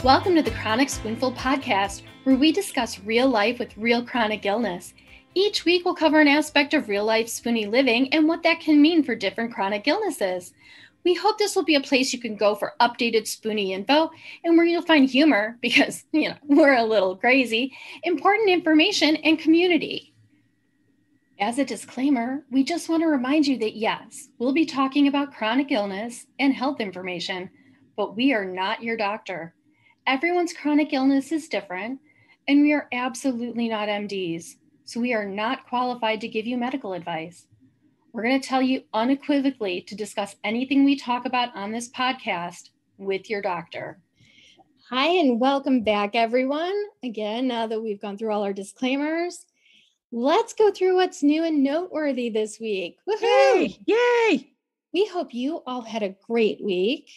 Welcome to the Chronic Spoonful podcast, where we discuss real life with real chronic illness. Each week, we'll cover an aspect of real life spoony living and what that can mean for different chronic illnesses. We hope this will be a place you can go for updated spoony info and where you'll find humor because, we're a little crazy, important information, and community. As a disclaimer, we just want to remind you that yes, we'll be talking about chronic illness and health information, but we are not your doctor. Everyone's chronic illness is different, and we are absolutely not MDs, so we are not qualified to give you medical advice. We're going to tell you unequivocally to discuss anything we talk about on this podcast with your doctor. Hi, and welcome back, everyone. Again, now that we've gone through all our disclaimers, let's go through what's new and noteworthy this week. Woohoo! Yay! We hope you all had a great week.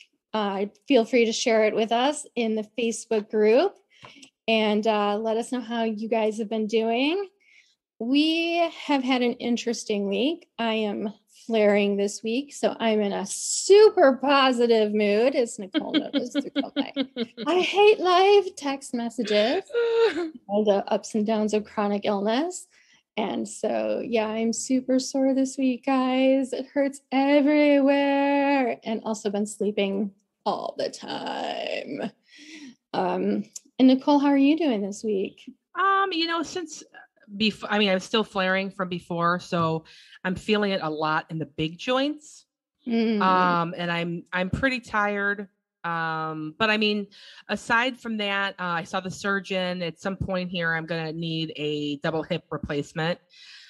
Feel free to share it with us in the Facebook group and let us know how you guys have been doing. We have had an interesting week. I am flaring this week, so I'm in a super positive mood, as Nicole noticed. I hate live text messages, all the ups and downs of chronic illness. And so, I'm super sore this week, guys. It hurts everywhere. And also been sleeping all the time. And Nicole, how are you doing this week? Since before, I'm still flaring from before, so I'm feeling it a lot in the big joints. And I'm pretty tired. But aside from that, I saw the surgeon. At some point here, I'm going to need a double hip replacement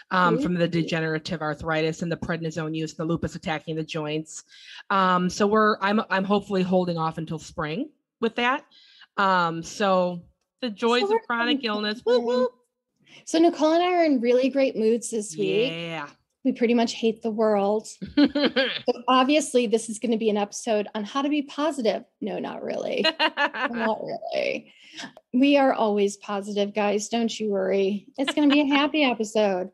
from the degenerative arthritis and the prednisone use, the lupus attacking the joints. So I'm hopefully holding off until spring with that. So the joys of chronic illness. Woo, woo. So Nicole and I are in really great moods this week. Yeah. We pretty much hate the world. So obviously, this is going to be an episode on how to be positive. No, not really. Not really. We are always positive, guys. Don't you worry. It's going to be a happy episode.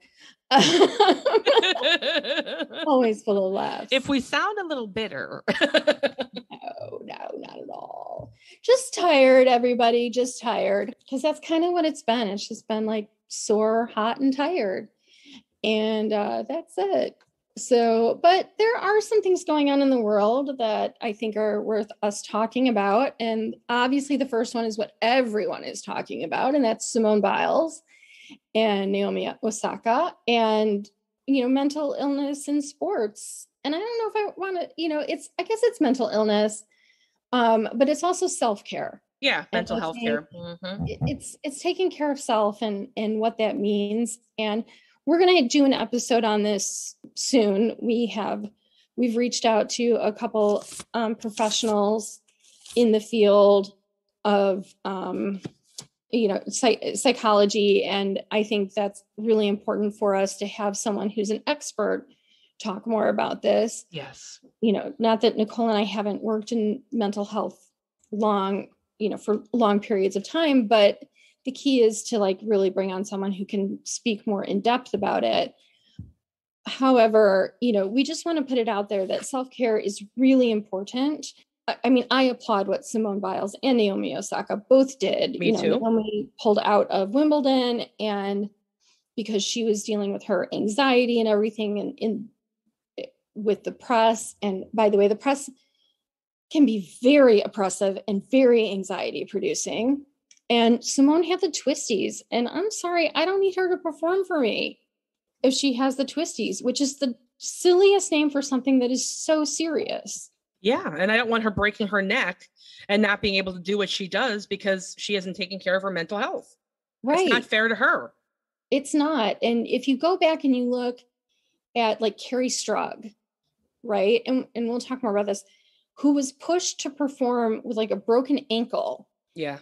Always full of laughs. If we sound a little bitter. No, not at all. Just tired, everybody. Just tired. Because that's kind of what it's been. It's just been like sore, hot, and tired. And that's it. So, but there are some things going on in the world that I think are worth us talking about. And obviously the first one is what everyone is talking about, and that's Simone Biles and Naomi Osaka and, mental illness in sports. And I don't know if I want to, I guess it's mental illness, but it's also self-care. Yeah, mental health care. Mm-hmm. It's taking care of self and what that means. And we're going to do an episode on this soon. We've reached out to a couple professionals in the field of, psychology. And I think that's really important for us to have someone who's an expert talk more about this. Yes. Not that Nicole and I haven't worked in mental health for long periods of time, but the key is to really bring on someone who can speak more in depth about it. However, we just want to put it out there that self-care is really important. I applaud what Simone Biles and Naomi Osaka both did. Me too. Naomi pulled out of Wimbledon and because she was dealing with her anxiety and everything and with the press. And by the way, the press can be very oppressive and very anxiety producing. And Simone had the twisties. And I'm sorry, I don't need her to perform for me if she has the twisties, which is the silliest name for something that is so serious. Yeah. And I don't want her breaking her neck and not being able to do what she does because she isn't taking care of her mental health. Right. It's not fair to her. It's not. And if you go back and you look at Carrie Strug, right? And we'll talk more about this, who was pushed to perform with a broken ankle. Yeah.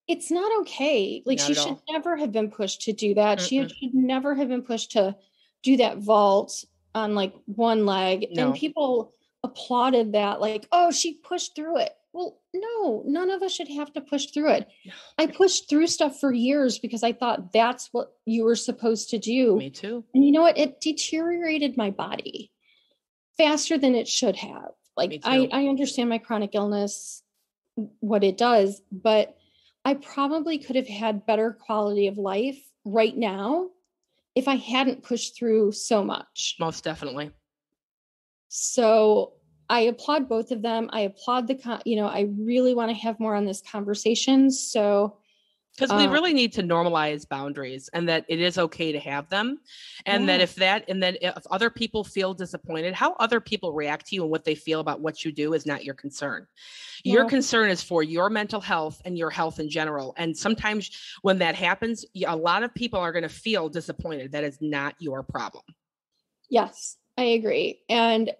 It's not okay. She should never have been pushed to do that. Mm-mm. She should never have been pushed to do that vault on one leg. No. And people applauded that, oh, she pushed through it. Well, no, none of us should have to push through it. No. I pushed through stuff for years because I thought that's what you were supposed to do. Me too. And you know what? It deteriorated my body faster than it should have. I understand my chronic illness what it does, but I probably could have had better quality of life right now if I hadn't pushed through so much. Most definitely. So I applaud both of them. I applaud I really want to have more on this conversation. So because we really need to normalize boundaries, and that it is okay to have them. And that if other people feel disappointed, how other people react to you and what they feel about what you do is not your concern. Your concern is for your mental health and your health in general. And sometimes when that happens, a lot of people are going to feel disappointed. That is not your problem. Yes, I agree. And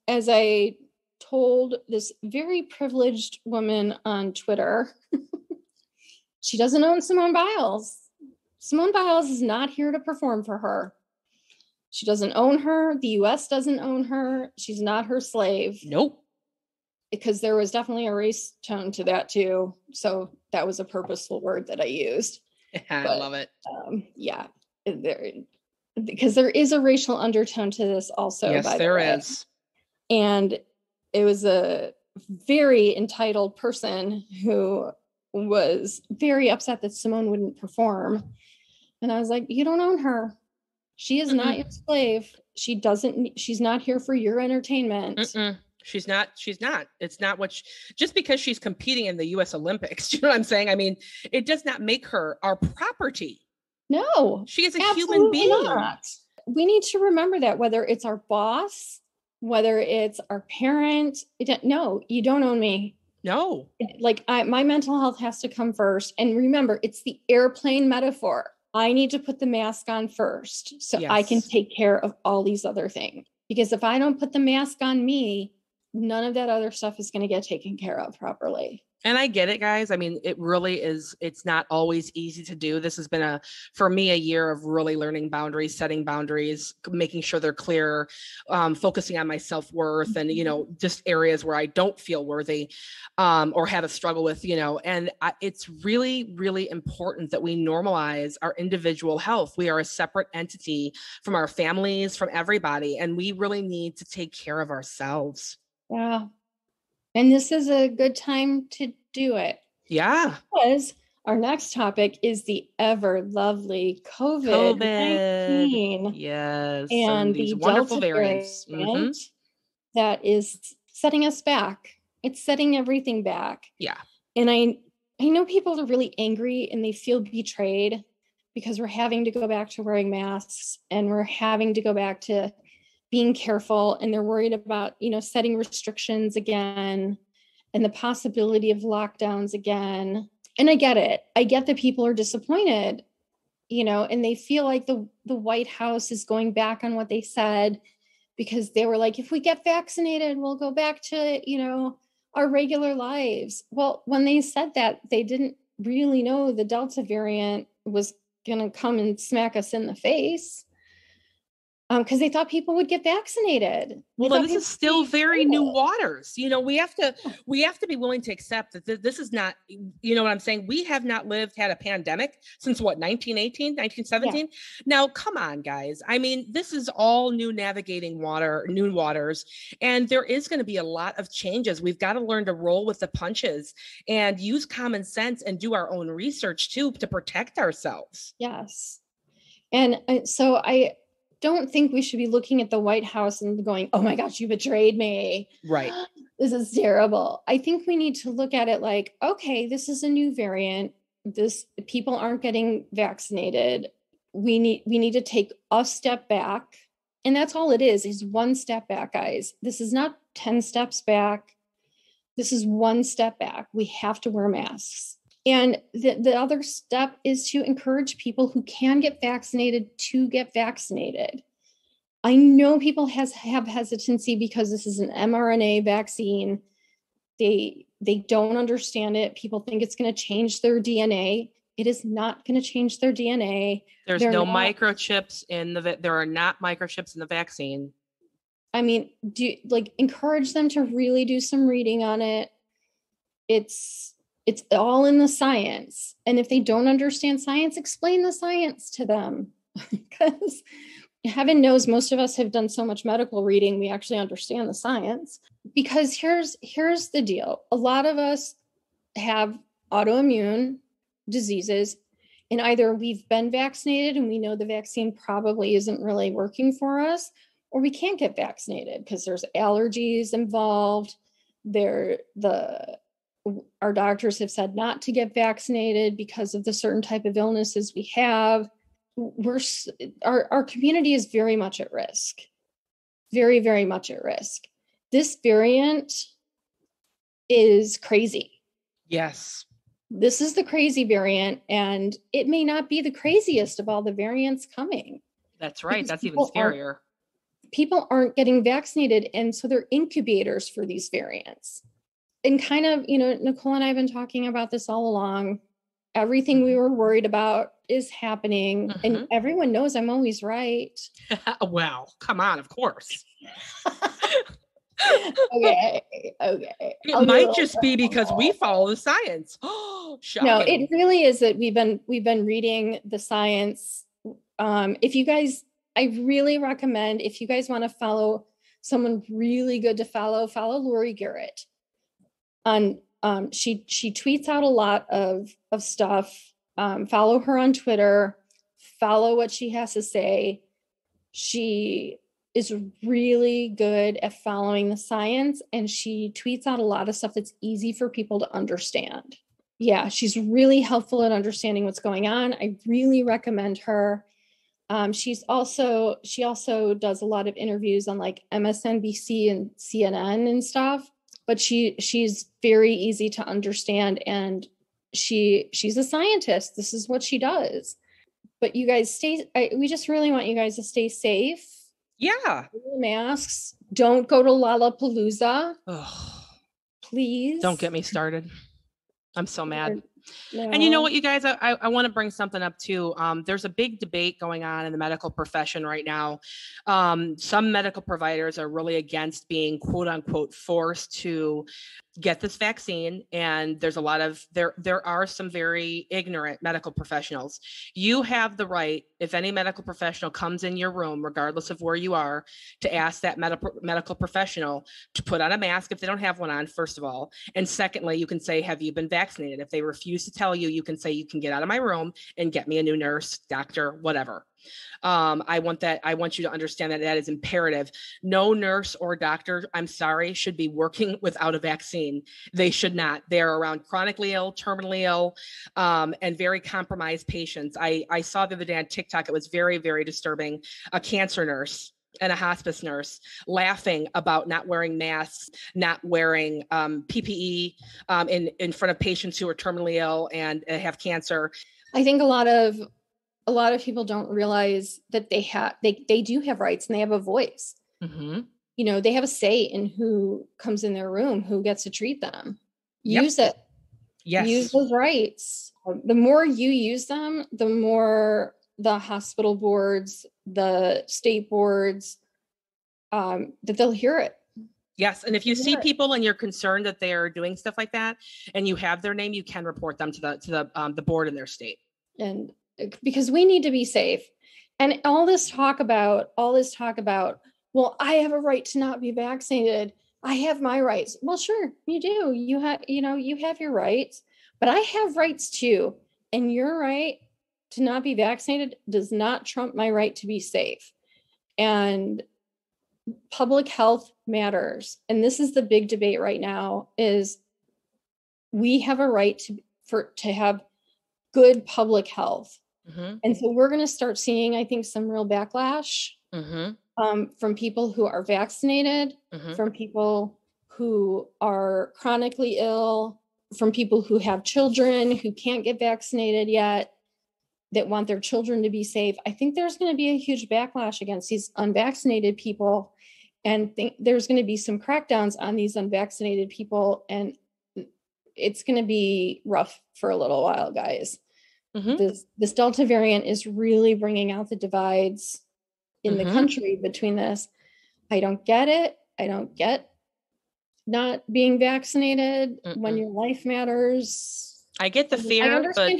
as I told this very privileged woman on Twitter, she doesn't own Simone Biles. Simone Biles is not here to perform for her. She doesn't own her. The US doesn't own her. She's not her slave. Nope. Because there was definitely a race tone to that too. So that was a purposeful word that I used. I love it. Yeah. Because there is a racial undertone to this also. Yes, there is. And it was a very entitled person who was very upset that Simone wouldn't perform. And I was like, you don't own her. She is not your slave. She's not here for your entertainment. She's not. It's not just because she's competing in the US Olympics. You know what I'm saying? I mean, it does not make her our property. No. She is a human being. Not. We need to remember that, whether it's our boss, whether it's our parent, no, you don't own me. No. My mental health has to come first. And remember, it's the airplane metaphor. I need to put the mask on first so I can take care of all these other things. Because if I don't put the mask on me, none of that other stuff is going to get taken care of properly. And I get it, guys. I mean, it really is. It's not always easy to do. This has been for me, a year of really learning boundaries, setting boundaries, making sure they're clear, focusing on my self-worth and, just areas where I don't feel worthy, or have a struggle with, and it's really, really important that we normalize our individual health. We are a separate entity from our families, from everybody, and we really need to take care of ourselves. Yeah. And this is a good time to do it. Yeah. Because our next topic is the ever lovely COVID-19. Yes. And these the wonderful Delta variants that is setting us back. It's setting everything back. Yeah. And I know people are really angry and they feel betrayed because we're having to go back to wearing masks and we're having to go back to being careful, and they're worried about, setting restrictions again and the possibility of lockdowns again. And I get it. I get that people are disappointed, and they feel like the White House is going back on what they said, because they were like, if we get vaccinated, we'll go back to, our regular lives. Well, when they said that, they didn't really know the Delta variant was going to come and smack us in the face. Because they thought people would get vaccinated. Well, this is still very new waters. We have to be willing to accept that this is not, what I'm saying? We have not had a pandemic since 1918, 1917. Yeah. Now, come on, guys. I mean, this is all new waters, and there is going to be a lot of changes. We've got to learn to roll with the punches and use common sense and do our own research too, to protect ourselves. Yes. And so I don't think we should be looking at the White House and going, oh my gosh, you betrayed me. Right. This is terrible. I think we need to look at it like, okay, this is a new variant. People aren't getting vaccinated. We need to take a step back. And that's all it is one step back, guys. This is not 10 steps back. This is one step back. We have to wear masks. And the other step is to encourage people who can get vaccinated to get vaccinated. I know people have hesitancy because this is an mRNA vaccine. They don't understand it. People think it's going to change their DNA. It is not going to change their DNA. There are not microchips in the vaccine. I mean, encourage them to really do some reading on it. It's all in the science. And if they don't understand science, explain the science to them. Because heaven knows most of us have done so much medical reading, we actually understand the science. Because here's the deal. A lot of us have autoimmune diseases, and either we've been vaccinated and we know the vaccine probably isn't really working for us, or we can't get vaccinated because there's allergies involved. Our doctors have said not to get vaccinated because of the certain type of illnesses we have. Our community is very much at risk. Very, very much at risk. This variant is crazy. Yes. This is the crazy variant, and it may not be the craziest of all the variants coming. That's right. That's even scarier. People aren't getting vaccinated, and so they're incubators for these variants. And kind of, Nicole and I have been talking about this all along. Everything we were worried about is happening, and everyone knows I'm always right. Well, come on, of course. Okay. It might just be because we follow the science. Oh, shocking. No, it really is that we've been reading the science. If you guys, I really recommend, if you guys want to follow someone really good to follow Lori Garrett. She tweets out a lot of stuff. Follow her on Twitter. Follow what she has to say. She is really good at following the science, and she tweets out a lot of stuff that's easy for people to understand. Yeah, she's really helpful at understanding what's going on. I really recommend her. She also does a lot of interviews on like MSNBC and CNN and stuff, but she's very easy to understand, and she's a scientist. This is what she does. But you guys we just really want you guys to stay safe. Yeah. Wear masks. Don't go to Lollapalooza. Ugh. Please. Don't get me started. I'm so mad. No. And you know what, you guys, I want to bring something up too. There's a big debate going on in the medical profession right now. Some medical providers are really against being quote unquote forced to get this vaccine. And there's a lot of, there are some very ignorant medical professionals. You have the right, if any medical professional comes in your room, regardless of where you are, to ask that medical professional to put on a mask if they don't have one on, first of all. And secondly, you can say, have you been vaccinated? If they refuse to tell you, you can say, you can get out of my room and get me a new nurse, doctor, whatever. I want you to understand that is imperative. No nurse or doctor, I'm sorry, should be working without a vaccine. They should not. They're around chronically ill, terminally ill, and very compromised patients. I saw the other day on TikTok, it was very, very disturbing. A cancer nurse and a hospice nurse laughing about not wearing masks, not wearing PPE in front of patients who are terminally ill and have cancer. I think a lot of people don't realize that they do have rights and they have a voice. Mm-hmm. They have a say in who comes in their room, who gets to treat them. Yep. Use it. Yes. Use those rights. The more you use them, the more the hospital boards, the state boards, that they'll hear it. Yes. And if you see people and you're concerned that they're doing stuff like that and you have their name, you can report them to the board in their state. And because we need to be safe. And all this talk about, well, I have a right to not be vaccinated. I have my rights. Well, sure, you do. You have your rights, but I have rights too. And your right to not be vaccinated does not trump my right to be safe. And public health matters. And this is the big debate right now, is we have a right to have good public health. Mm-hmm. And so we're going to start seeing, I think, some real backlash from people who are vaccinated, from people who are chronically ill, from people who have children who can't get vaccinated yet, that want their children to be safe. I think there's going to be a huge backlash against these unvaccinated people. And there's going to be some crackdowns on these unvaccinated people. And it's going to be rough for a little while, guys. Mm-hmm. This Delta variant is really bringing out the divides in the country between this. I don't get it. I don't get not being vaccinated when your life matters. I get the fear, but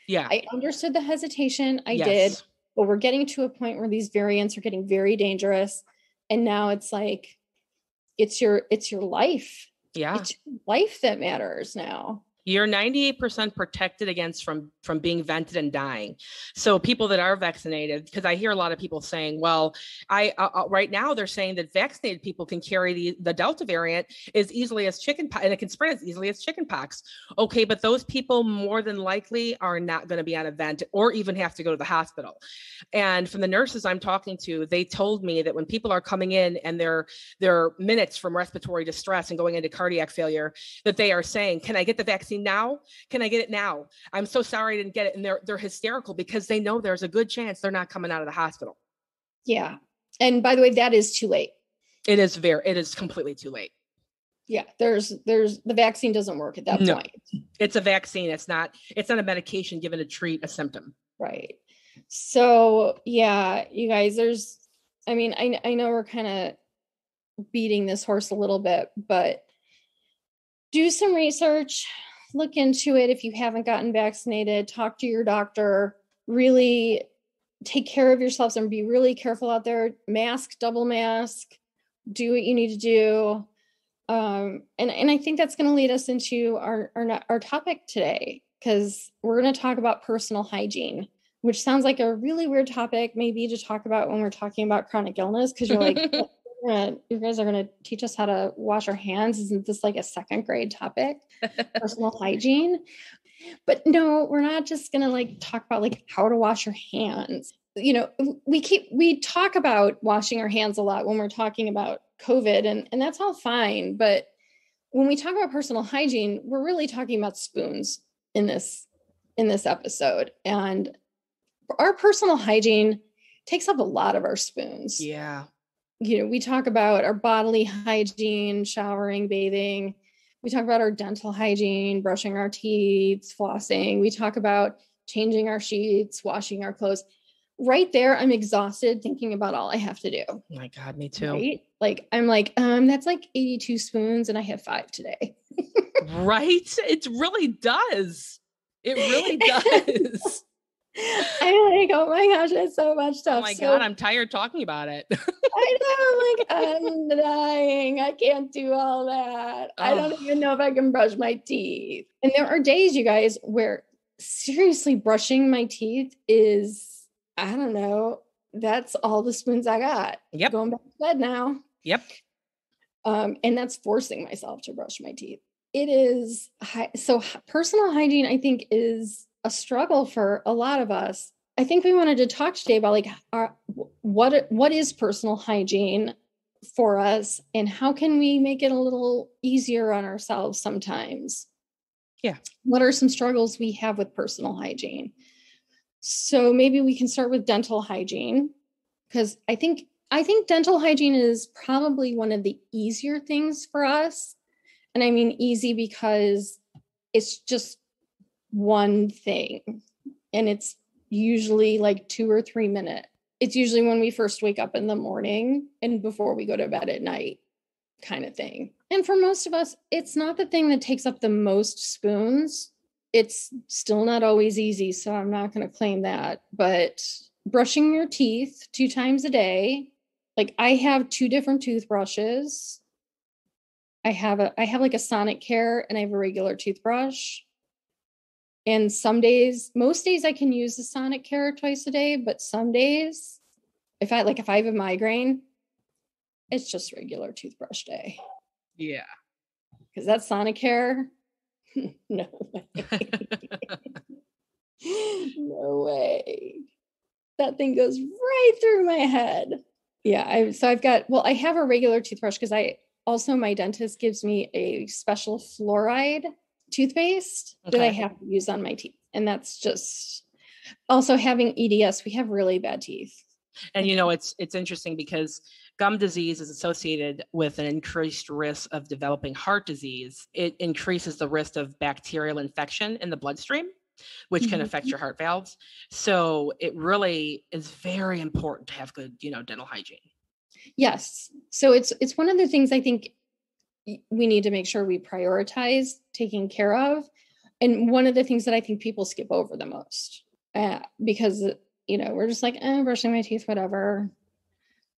yeah. I understood the hesitation. I did, but we're getting to a point where these variants are getting very dangerous. And now it's like, it's your life. Yeah. It's life that matters now. You're 98% protected against from being vented and dying. So people that are vaccinated, because I hear a lot of people saying, well, I right now they're saying that vaccinated people can carry the Delta variant as easily as chickenpox, and it can spread as easily as chickenpox. Okay, but those people more than likely are not going to be on a vent or even have to go to the hospital. And from the nurses I'm talking to, they told me that when people are coming in and they're minutes from respiratory distress and going into cardiac failure, that they are saying, can I get the vaccine now? Can I get it now? I'm so sorry I didn't get it. And they're hysterical because they know there's a good chance they're not coming out of the hospital. Yeah. And by the way, that is too late. It is completely too late. Yeah. The vaccine doesn't work at that point. It's a vaccine. It's not a medication given to treat a symptom. Right. So yeah, you guys, I know we're kind of beating this horse a little bit, but do some research, look into it. If you haven't gotten vaccinated, talk to your doctor, really take care of yourselves and be really careful out there. Mask, double mask, do what you need to do. And I think that's going to lead us into our topic today, because we're going to talk about personal hygiene, which sounds like a really weird topic maybe to talk about when we're talking about chronic illness, because you're like, you guys are going to teach us how to wash our hands. Isn't this like a second grade topic? Personal hygiene. But no, we're not just going to like talk about like how to wash your hands. You know, we talk about washing our hands a lot when we're talking about COVID, and that's all fine. But when we talk about personal hygiene, we're really talking about spoons in this episode. And our personal hygiene takes up a lot of our spoons. Yeah. You know, we talk about our bodily hygiene, showering, bathing. We talk about our dental hygiene, brushing our teeth, flossing. We talk about changing our sheets, washing our clothes. Right there, I'm exhausted thinking about all I have to do. Oh my God, me too. Right? Like, I'm like, that's like 82 spoons and I have 5 today. Right? It really does. It really does. I'm like, oh my gosh, that's so much stuff. Oh my God, I'm tired talking about it. I know, I'm dying. I can't do all that. I don't even know if I can brush my teeth. And there are days, you guys, where seriously brushing my teeth is, I don't know, that's all the spoons I got. Yep. Going back to bed now. Yep. And that's forcing myself to brush my teeth. It is so personal hygiene, I think, is a struggle for a lot of us. I think we wanted to talk today about like what is personal hygiene for us, and how can we make it a little easier on ourselves sometimes? Yeah. What are some struggles we have with personal hygiene? So maybe we can start with dental hygiene, because I think dental hygiene is probably one of the easier things for us. And I mean easy because it's just one thing, and it's usually like 2 or 3 minutes. It's usually when we first wake up in the morning and before we go to bed at night, kind of thing. And for most of us, it's not the thing that takes up the most spoons. It's still not always easy, so I'm not going to claim that. But brushing your teeth 2 times a day, like I have 2 different toothbrushes. I have like a Sonic Care, and I have a regular toothbrush. And most days I can use the Sonic Care twice a day, but some days, if I have a migraine, it's just regular toothbrush day. Yeah. Because that Sonic Care, no way. No way. That thing goes right through my head. Yeah. I have a regular toothbrush because my dentist gives me a special fluoride toothpaste that I have to use on my teeth. And that's just also having EDS. We have really bad teeth. And you know, it's interesting because gum disease is associated with an increased risk of developing heart disease. It increases the risk of bacterial infection in the bloodstream, which can affect your heart valves. So it really is very important to have good, dental hygiene. Yes. So it's one of the things I think we need to make sure we prioritize taking care of. And one of the things that I think people skip over the most, because, we're just like, brushing my teeth, whatever.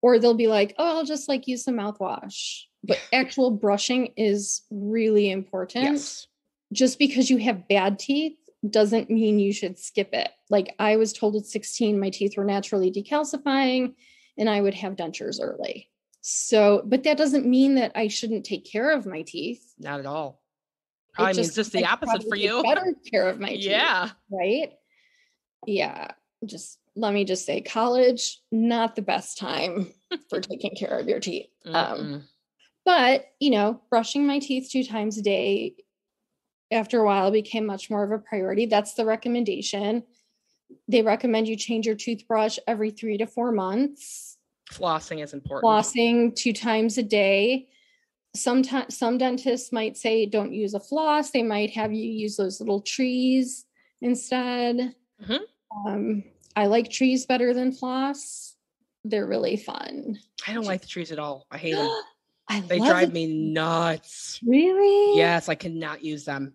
Or they'll be like, oh, I'll just like use some mouthwash. but actual brushing is really important. Yes. Just because you have bad teeth doesn't mean you should skip it. Like I was told at 16, my teeth were naturally decalcifying and I would have dentures early. So, but that doesn't mean that I shouldn't take care of my teeth. Not at all. Probably means just the opposite for you. Better care of my teeth. Yeah. Right. Yeah. Let me just say, college, not the best time for taking care of your teeth. But, brushing my teeth 2 times a day after a while became much more of a priority. That's the recommendation. They recommend you change your toothbrush every 3 to 4 months. Flossing is important. Flossing 2 times a day. Some dentists might say don't use a floss. They might have you use those little trees instead. I like trees better than floss. They're really fun. I don't like the trees at all. I hate them. They drive me nuts. Really? Yes, I cannot use them.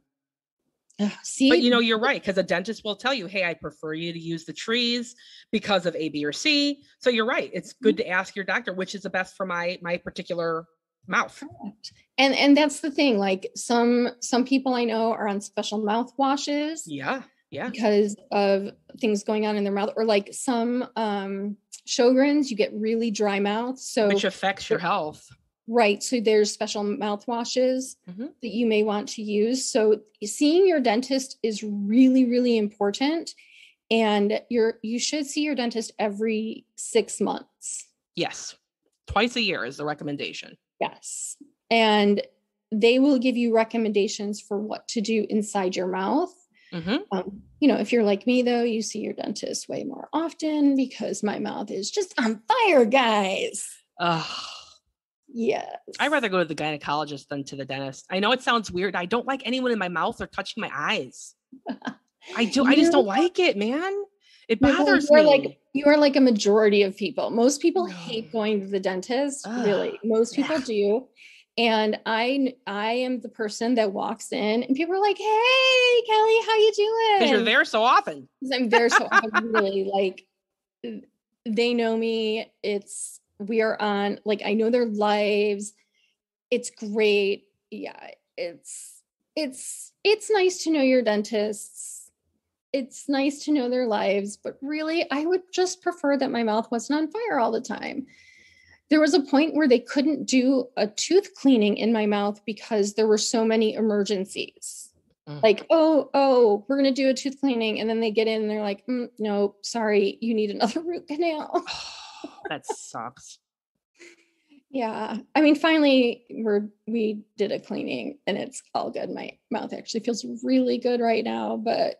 See? But you're right, because a dentist will tell you, hey, I prefer you to use the trees because of A, B, or C. So you're right. It's good to ask your doctor which is the best for my particular mouth. Correct. And that's the thing. Like some people I know are on special mouthwashes. Yeah. Because of things going on in their mouth, or like some Sjogren's, you get really dry mouth. So which affects your health. Right. So there's special mouthwashes that you may want to use. So seeing your dentist is really, really important. And you should see your dentist every 6 months. Yes. Twice a year is the recommendation. Yes. And they will give you recommendations for what to do inside your mouth. If you're like me, though, you see your dentist way more often because my mouth is just on fire, guys. Yes. I'd rather go to the gynecologist than to the dentist. I know it sounds weird. I don't like anyone in my mouth or touching my eyes. I just don't like it, man. It bothers me. You are like a majority of people. Most people hate going to the dentist. Really. Most people do. And I am the person that walks in and people are like, hey, Kelly, how you doing? Because you're there so often. Because I'm there so often, really. Like, they know me. We are on, like, I know their lives. It's great. Yeah, it's nice to know your dentists. It's nice to know their lives. But really, I would just prefer that my mouth wasn't on fire all the time. There was a point where they couldn't do a tooth cleaning in my mouth because there were so many emergencies. Like, oh, we're going to do a tooth cleaning. And then they get in and they're like, no, sorry, you need another root canal. That sucks. Yeah. I mean, finally, we did a cleaning and it's all good. My mouth actually feels really good right now, but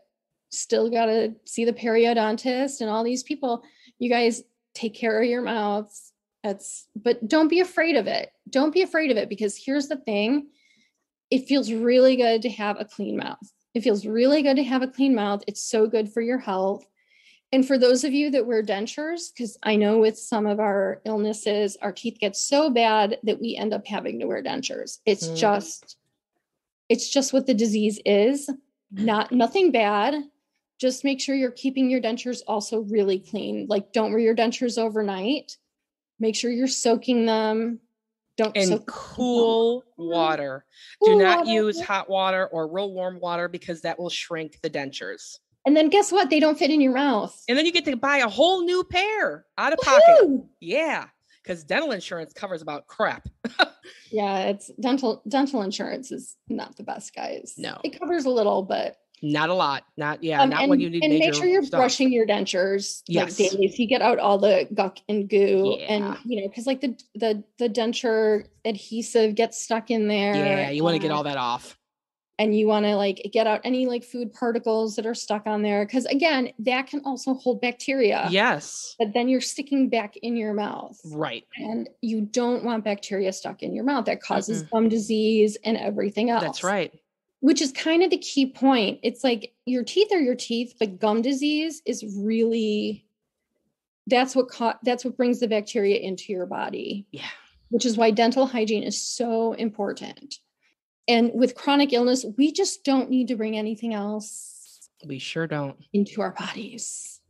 still got to see the periodontist and all these people. You guys take care of your mouths. But don't be afraid of it. Don't be afraid of it, because here's the thing. It feels really good to have a clean mouth. It feels really good to have a clean mouth. It's so good for your health. And for those of you that wear dentures, because I know with some of our illnesses, our teeth get so bad that we end up having to wear dentures. It's just what the disease is. Nothing bad. Just make sure you're keeping your dentures also really clean. Like, don't wear your dentures overnight. Make sure you're soaking them. In cool water. Do not use hot water or real warm water, because that will shrink the dentures. And then guess what? They don't fit in your mouth. And then you get to buy a whole new pair out of pocket. Yeah, because dental insurance covers about crap. Yeah, it's dental insurance is not the best, guys. No. It covers a little, but not a lot. Not when you need and major make sure you're stuff. brushing your dentures like daily, so you get out all the gunk and goo. And because like the denture adhesive gets stuck in there. Yeah, you want to get all that off. And you want to like get out any like food particles that are stuck on there, because again, that can also hold bacteria. Yes. But then you're sticking back in your mouth. Right. And you don't want bacteria stuck in your mouth. That causes gum disease and everything else. That's right. Which is kind of the key point. It's like your teeth are your teeth, but gum disease is really, that's what brings the bacteria into your body. Yeah. Which is why dental hygiene is so important. And with chronic illness, we just don't need to bring anything else. We sure don't. Into our bodies.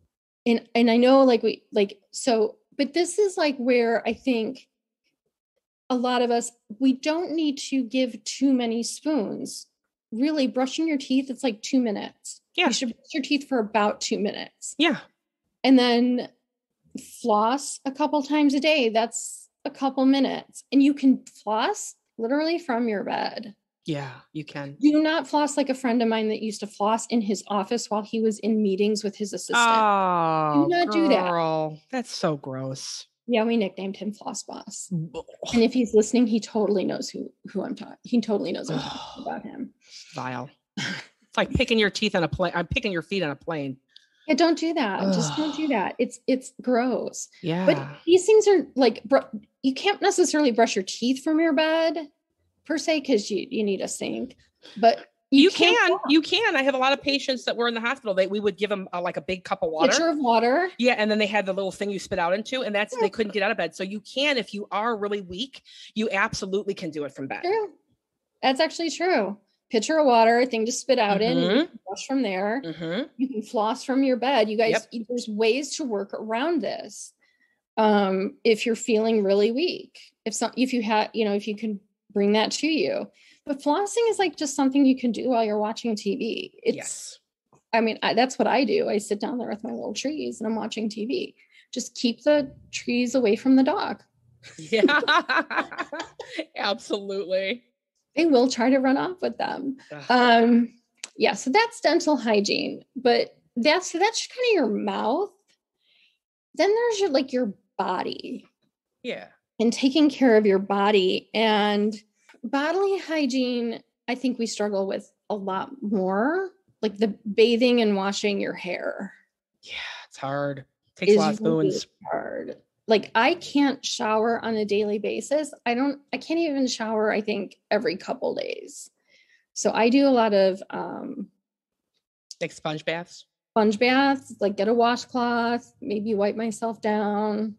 And I know but this is like where I think a lot of us, we don't need to give too many spoons. Really, brushing your teeth, it's like 2 minutes. Yeah. You should brush your teeth for about 2 minutes. Yeah. And then floss a couple times a day. That's a couple minutes. And you can floss literally from your bed. Yeah, you can. Do not floss like a friend of mine that used to floss in his office while he was in meetings with his assistant. Oh, do not do that. That's so gross. Yeah, we nicknamed him Floss Boss. And if he's listening, he totally knows who I'm talking. He totally knows I'm talking about him. Vile. It's like picking your teeth on a plane. I'm picking your feet on a plane. Yeah, don't do that. Just don't do that. It's gross. Yeah. But these things are like, you can't necessarily brush your teeth from your bed per se, because you need a sink. But you can. I have a lot of patients that were in the hospital. We would give them like a big cup of water. Pitcher of water. Yeah, and then they had the little thing you spit out into, and they couldn't get out of bed. So you can, if you are really weak, you absolutely can do it from bed. True. That's actually true. Pitcher of water, thing to spit out in, and you can brush from there. You can floss from your bed. You guys, there's ways to work around this. If you're feeling really weak, if you can bring that to you. But flossing is like just something you can do while you're watching TV. I mean, that's what I do. I sit down there with my little trees and I'm watching TV. Just keep the trees away from the dog. Yeah, absolutely. They will try to run off with them. Yeah, so that's dental hygiene. But that's kind of your mouth. Then there's your body. Yeah. And taking care of your body. And bodily hygiene, I think we struggle with a lot more, like the bathing and washing your hair. Yeah, it's hard. Takes a lot of spoons. Really hard. Like I can't shower on a daily basis. I can't even shower, I think, every couple days. So I do a lot of like sponge baths. Like get a washcloth, maybe wipe myself down.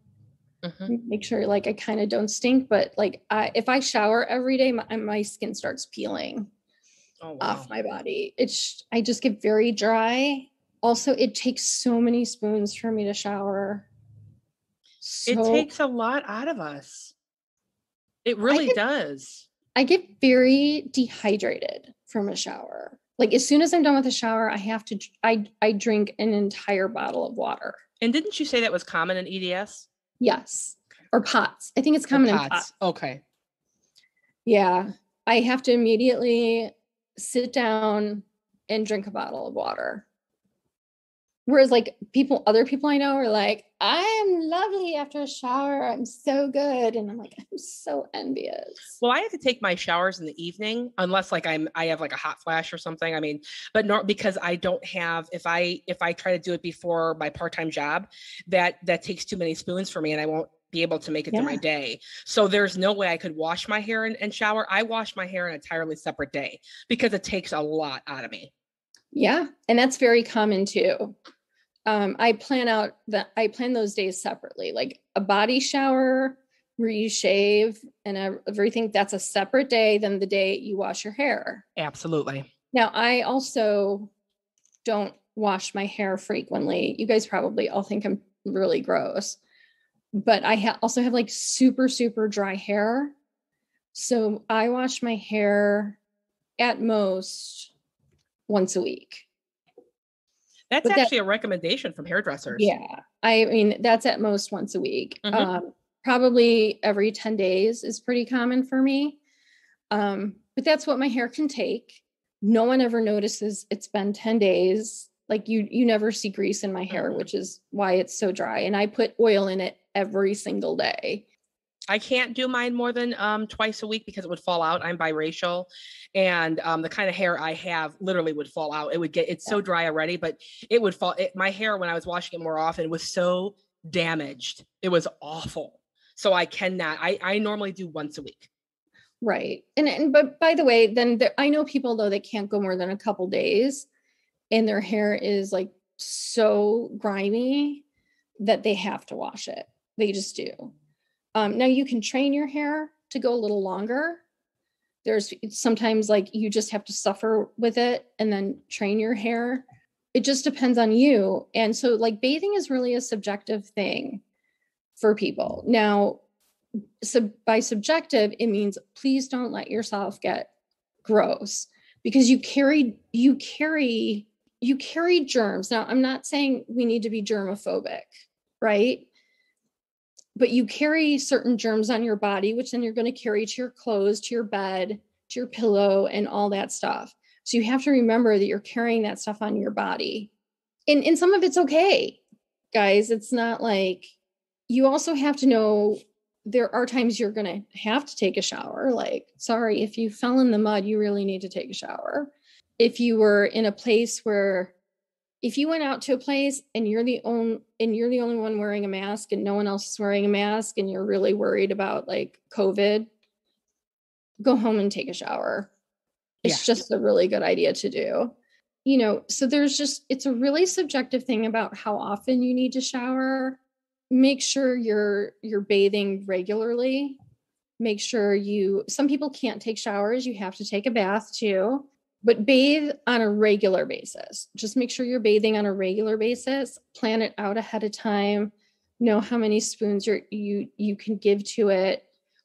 Make sure I kind of don't stink, but if I shower every day, my skin starts peeling off my body. I just get very dry. Also, it takes so many spoons for me to shower. It takes a lot out of us. It really does. I get very dehydrated from a shower. Like as soon as I'm done with a shower, I drink an entire bottle of water. And didn't you say that was common in EDS? Yes. Or POTS. I think it's common in POTS. Okay. Yeah. I have to immediately sit down and drink a bottle of water. Whereas other people I know are like, I am lovely after a shower. I'm so good. And I'm like, I'm so envious. Well, I have to take my showers in the evening unless I have a hot flash or something. I mean, but not because I don't have, if I try to do it before my part-time job, that takes too many spoons for me and I won't be able to make it through my day. So there's no way I could wash my hair and shower. I wash my hair an entirely separate day because it takes a lot out of me. Yeah. And that's very common too. I plan those days separately, like a body shower where you shave and everything. That's a separate day than the day you wash your hair. Absolutely. Now, I also don't wash my hair frequently. You guys probably all think I'm really gross, but I also have super, super dry hair. So I wash my hair at most once a week. That's actually a recommendation from hairdressers. Yeah. I mean, that's at most once a week. Probably every 10 days is pretty common for me. But that's what my hair can take. No one ever notices it's been 10 days. You never see grease in my hair, which is why it's so dry. And I put oil in it every single day. I can't do mine more than twice a week because it would fall out. I'm biracial, and the kind of hair I have literally would fall out. It's so dry already, but it would fall. My hair, when I was washing it more often, was so damaged. It was awful. So I cannot. I normally do once a week. Right. But by the way, I know people though that can't go more than a couple days, and their hair is so grimy that they have to wash it. They just do. Now you can train your hair to go a little longer. There's sometimes you just have to suffer with it and then train your hair. It just depends on you. And so bathing is really a subjective thing for people. Now, by subjective, it means please don't let yourself get gross, because you carry germs. Now, I'm not saying we need to be germaphobic, right? But you carry certain germs on your body, which then you're going to carry to your clothes, to your bed, to your pillow, and all that stuff. So you have to remember that you're carrying that stuff on your body. And some of it's okay, guys. It's not like, you also have to know there are times you're going to have to take a shower. Like, sorry, if you fell in the mud, you really need to take a shower. If you were in a place where, if you went out to a place and you're the only one wearing a mask and no one else is wearing a mask and you're really worried about like COVID, go home and take a shower. It's just a really good idea to do. You know, so it's a really subjective thing about how often you need to shower. Make sure you're bathing regularly. Make sure some people can't take showers. You have to take a bath too, but bathe on a regular basis. Just make sure you're bathing on a regular basis. Plan it out ahead of time. Know how many spoons you can give to it,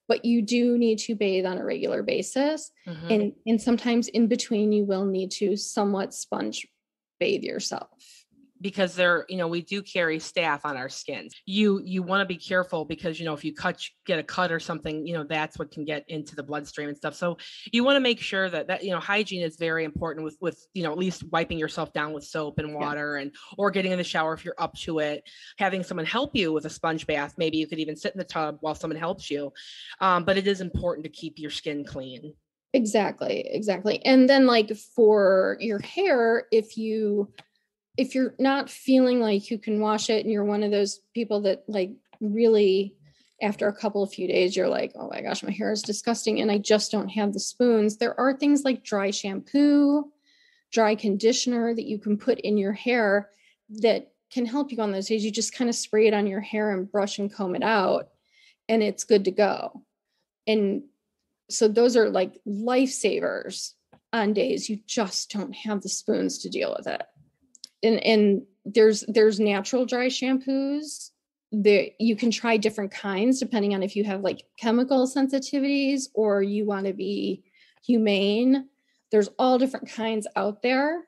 but you do need to bathe on a regular basis. Mm-hmm. And sometimes in between, you will need to somewhat sponge bathe yourself. Because we do carry staph on our skin. You want to be careful because, if you get a cut or something, that's what can get into the bloodstream and stuff. So you want to make sure that hygiene is very important with at least wiping yourself down with soap and water or getting in the shower if you're up to it, having someone help you with a sponge bath. Maybe you could even sit in the tub while someone helps you. But it is important to keep your skin clean. Exactly. And then like for your hair, if you're not feeling like you can wash it and you're one of those people that like really after a few days, you're like, oh my gosh, my hair is disgusting and I just don't have the spoons. There are things like dry shampoo, dry conditioner that you can put in your hair that can help you on those days. You just kind of spray it on your hair and brush and comb it out and it's good to go. And so those are like lifesavers on days you just don't have the spoons to deal with it. And there's natural dry shampoos that you can try different kinds depending on if you have like chemical sensitivities or you want to be humane. There's all different kinds out there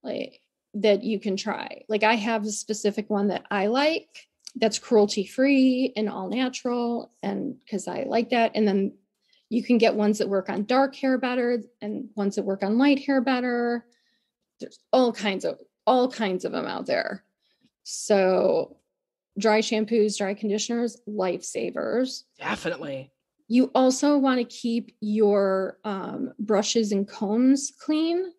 like that you can try. Like I have a specific one that I like that's cruelty free and all natural, and because I like that. And then you can get ones that work on dark hair better and ones that work on light hair better. There's all kinds of them out there. So dry shampoos, dry conditioners, lifesavers. Definitely. You also want to keep your brushes and combs clean.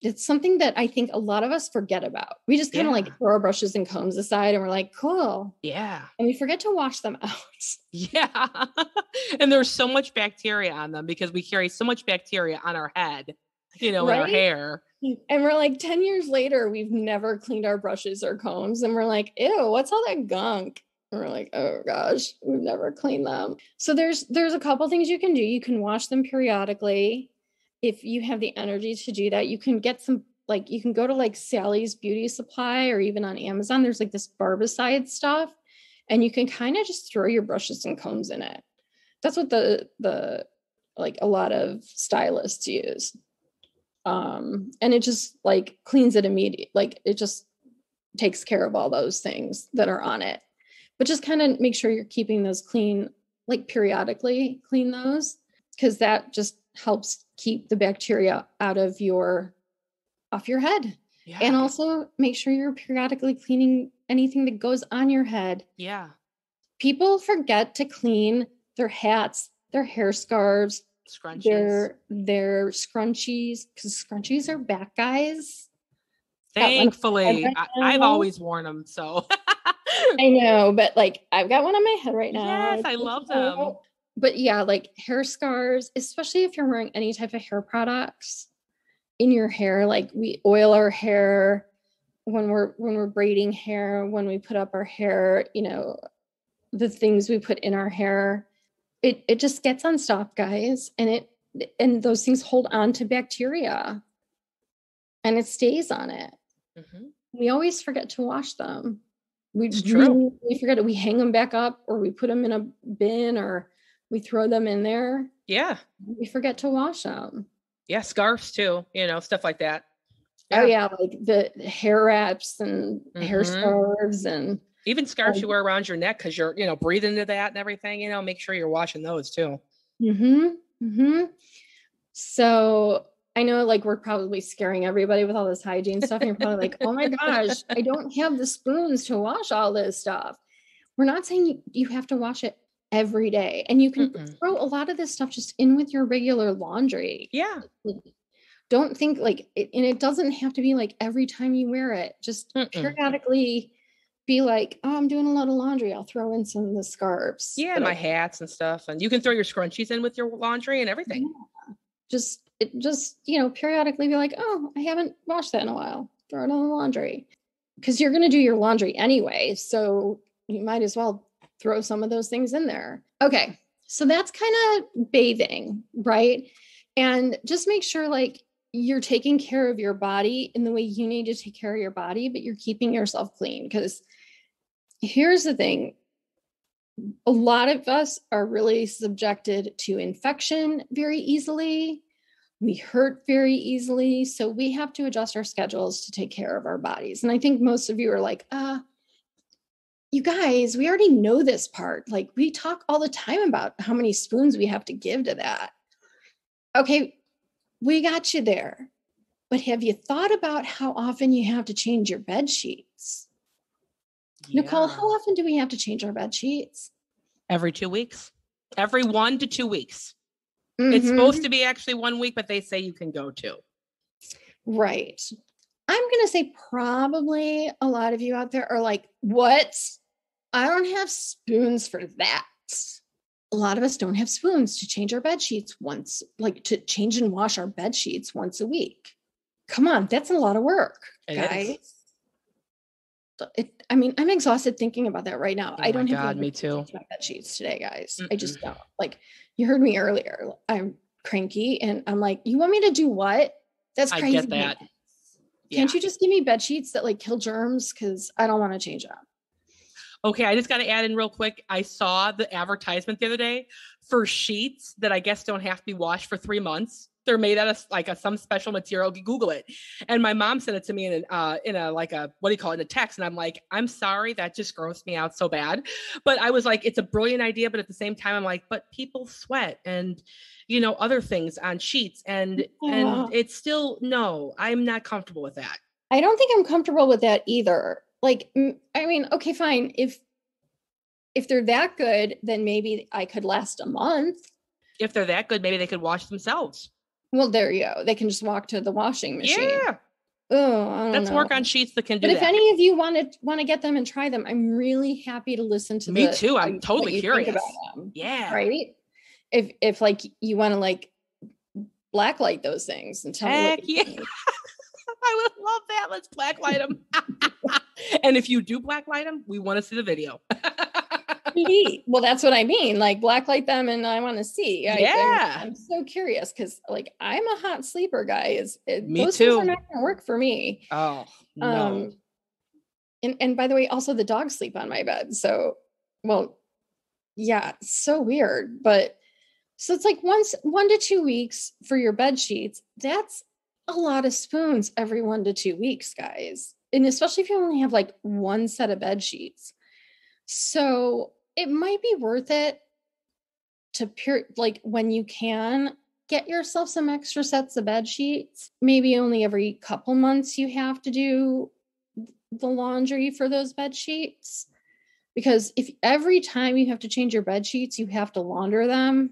It's something that I think a lot of us forget about. We just kind of like throw our brushes and combs aside and we're like, cool. Yeah. And we forget to wash them out. Yeah. And there's so much bacteria on them because we carry so much bacteria on our head, in our hair. And we're like 10 years later, we've never cleaned our brushes or combs. And we're like, ew, what's all that gunk? And we're like, oh gosh, we've never cleaned them. So there's a couple things you can do. You can wash them periodically. If you have the energy to do that, you can get some, like, you can go to like Sally's Beauty Supply or even on Amazon. There's like this barbicide stuff and you can kind of just throw your brushes and combs in it. That's what the like a lot of stylists use. And it just like cleans it immediately. Like it just takes care of all those things that are on it, but just kind of make sure you're keeping those clean, like periodically clean those, because that just helps keep the bacteria off your head. Yeah. And also make sure you're periodically cleaning anything that goes on your head. Yeah. People forget to clean their hats, their hair scarves, scrunchies, their scrunchies, because scrunchies are back, guys. Thankfully, I've always worn them, so I know, but like I've got one on my head right now. Yes, I love them. But yeah, like hair scarves, especially if you're wearing any type of hair products in your hair, like we oil our hair when we're braiding hair, when we put up our hair, the things we put in our hair. It just gets unstopped, guys. And those things hold on to bacteria and it stays on it. Mm-hmm. We always forget to wash them. We true. we forget it. We hang them back up, or we put them in a bin, or we throw them in there. Yeah. We forget to wash them. Yeah. Scarves too, stuff like that. Yeah. Oh yeah. Like the hair wraps and hair Mm-hmm. scarves, and even scarves you wear around your neck because you're, breathing into that and everything, make sure you're washing those too. So I know like we're probably scaring everybody with all this hygiene stuff. And you're probably like, oh my gosh, I don't have the spoons to wash all this stuff. We're not saying you have to wash it every day. And you can throw a lot of this stuff just in with your regular laundry. Yeah. Don't think like, and it doesn't have to be like every time you wear it. Just periodically be like, oh, I'm doing a lot of laundry. I'll throw in some of the scarves. Yeah, my hats and stuff. And you can throw your scrunchies in with your laundry and everything. Yeah. Just periodically be like, oh, I haven't washed that in a while. Throw it on the laundry. Because you're going to do your laundry anyway. So you might as well throw some of those things in there. Okay. So that's kind of bathing, right? And just make sure like you're taking care of your body in the way you need to take care of your body, but you're keeping yourself clean. Because here's the thing. A lot of us are really subjected to infection very easily. We hurt very easily. So we have to adjust our schedules to take care of our bodies. And I think most of you are like, you guys, we already know this part. Like we talk all the time about how many spoons we have to give to that. Okay, we got you there. But have you thought about how often you have to change your bed sheets? Yeah. Nicole, how often do we have to change our bed sheets? Every 2 weeks. Every 1 to 2 weeks. It's supposed to be actually 1 week, but they say you can go 2. Right. I'm going to say probably a lot of you out there are like, what? I don't have spoons for that. A lot of us don't have spoons to change our bed sheets once, like to change and wash our bed sheets once a week. Come on, that's a lot of work, guys. I'm exhausted thinking about that right now. Oh I don't have God, me too. My bed sheets today, guys. I just don't. Like you heard me earlier. I'm cranky, and I'm like, you want me to do what? That's crazy. I get that. Can't you just give me bed sheets that like kill germs? Because I don't want to change them. Okay, I just got to add in real quick. I saw the advertisement the other day for sheets that I guess don't have to be washed for 3 months. They're made out of like some special material. Google it. And my mom sent it to me in a text. And I'm like, I'm sorry, that just grossed me out so bad. But I was like, it's a brilliant idea. But at the same time, I'm like, but people sweat and, other things on sheets. And it's still, no, I'm not comfortable with that. I don't think I'm comfortable with that either. Like, I mean, okay, fine. If they're that good, then maybe I could last a month. If they're that good, maybe they could wash themselves. Well, there you go. They can just walk to the washing machine. Yeah. Oh, I don't know. Let's work on sheets that can do that. But if any of you want to get them and try them, I'm really happy to listen to Me too. I'm totally curious about them. Yeah. Right. If like you want to like blacklight those things and tell me what you think. I would love that. Let's blacklight them. And if you do blacklight them, we want to see the video. Well, that's what I mean. Like blacklight them, and I want to see. I'm so curious because, like, I'm a hot sleeper, guys. Me those too. Things are not going to work for me. Oh no. And by the way, also the dogs sleep on my bed. So, well, yeah, so weird. But so it's like 1 to 2 weeks for your bed sheets. That's a lot of spoons every 1 to 2 weeks, guys. And especially if you only have like one set of bed sheets. So it might be worth it to like when you can get yourself some extra sets of bed sheets. Maybe only every couple months you have to do the laundry for those bed sheets. Because if every time you have to change your bed sheets, you have to launder them.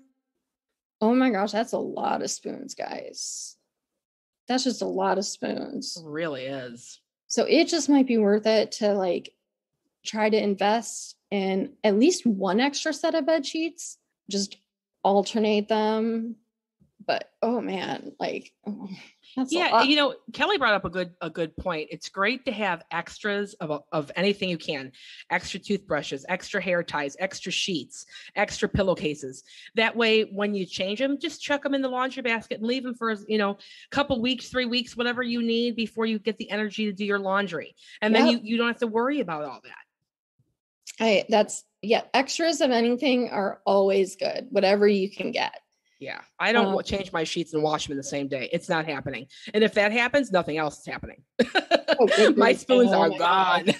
Oh my gosh, that's a lot of spoons, guys. That's just a lot of spoons. It really is. So it just might be worth it to like try to invest in at least one extra set of bed sheets, just alternate them. But oh man, like that's Kelly brought up a good point. It's great to have extras of anything you can, extra toothbrushes, extra hair ties, extra sheets, extra pillowcases. That way, when you change them, just chuck them in the laundry basket and leave them for a couple weeks, 3 weeks, whatever you need before you get the energy to do your laundry. And then you don't have to worry about all that. Extras of anything are always good, whatever you can get. Yeah. I don't change my sheets and wash them in the same day. It's not happening. And if that happens, nothing else is happening. My spoons are gone.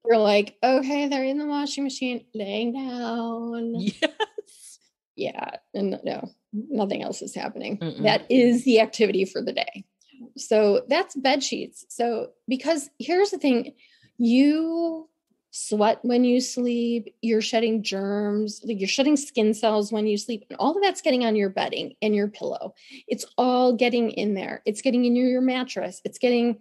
You're like, okay, they're in the washing machine, laying down. Yes. Yeah. And no, nothing else is happening. Mm-mm. That is the activity for the day. So that's bed sheets. So, because here's the thing, you sweat when you sleep, you're shedding germs, like you're shedding skin cells when you sleep, and all of that's getting on your bedding and your pillow. It's all getting in there. It's getting in your mattress. It's getting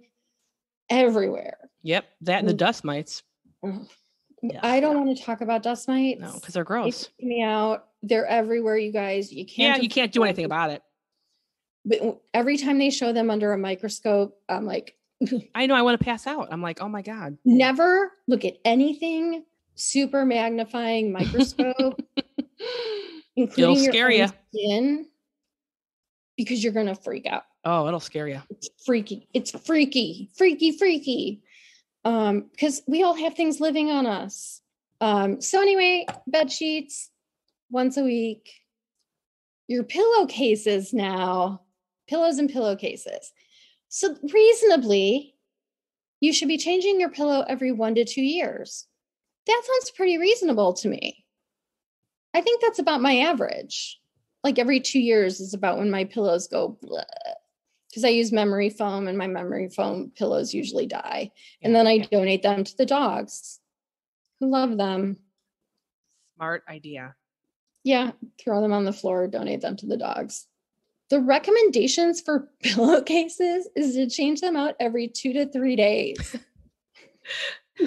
everywhere. Yep. That and the dust mites. Yeah. I don't want to talk about dust mites. No, because they're gross. They freak me out. They're everywhere, you guys. You can't. You can't do anything about it. But every time they show them under a microscope, I'm like, I know, I want to pass out. I'm like, oh my God. Never look at anything super magnifying microscope, including it'll scare you. Skin, because you're going to freak out. Oh, it'll scare you. It's freaky. It's freaky. Because we all have things living on us. So anyway, bed sheets once a week. Your pillowcases now, pillows and pillowcases. So reasonably, you should be changing your pillow every 1 to 2 years. That sounds pretty reasonable to me. I think that's about my average. Like every 2 years is about when my pillows go blah. Because I use memory foam, and my memory foam pillows usually die. And then I donate them to the dogs who love them. Smart idea. Yeah, throw them on the floor, donate them to the dogs. The recommendations for pillowcases is to change them out every 2 to 3 days.